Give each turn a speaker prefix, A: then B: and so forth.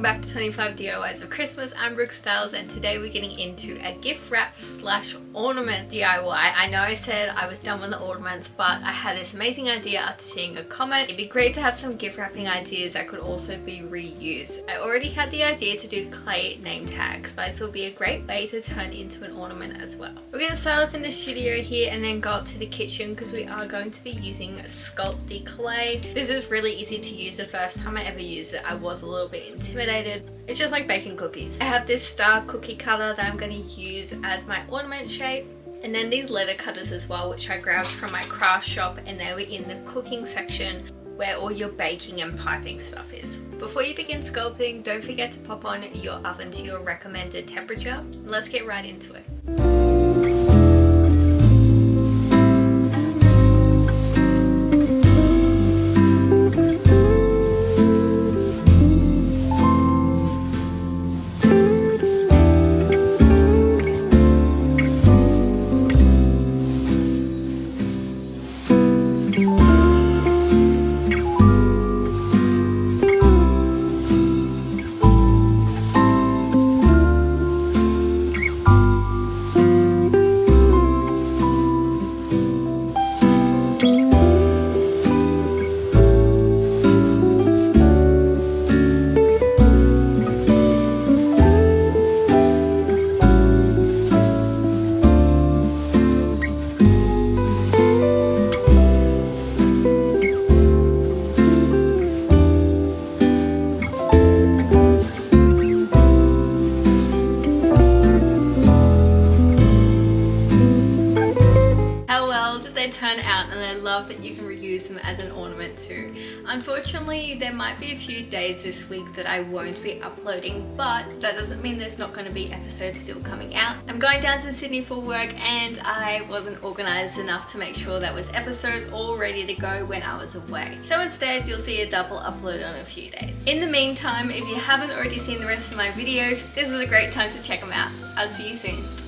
A: back to 25 DIYs of Christmas. I'm Brooke Styles and today we're getting into a gift wrap slash ornament DIY. I know I said I was done with the ornaments, but I had this amazing idea after seeing a comment. It'd be great to have some gift wrapping ideas that could also be reused. I already had the idea to do clay name tags, but I thought it would be a great way to turn into an ornament as well. We're going to start off in the studio here and then go up to the kitchen because we are going to be using Sculpty clay. This is really easy to use. The first time I ever used it, I was a little bit intimidated. It's just like baking cookies. I have this star cookie cutter that I'm going to use as my ornament shape, and then these letter cutters as well, which I grabbed from my craft shop, and they were in the cooking section where all your baking and piping stuff is. Before you begin sculpting, don't forget to pop on your oven to your recommended temperature. Let's get right into it. They turn out, and I love that you can reuse them as an ornament too. Unfortunately, there might be a few days this week that I won't be uploading, but that doesn't mean there's not going to be episodes still coming out. I'm going down to Sydney for work and I wasn't organized enough to make sure that was episodes all ready to go when I was away. So instead, you'll see a double upload on a few days. In the meantime, if you haven't already seen the rest of my videos, this is a great time to check them out. I'll see you soon.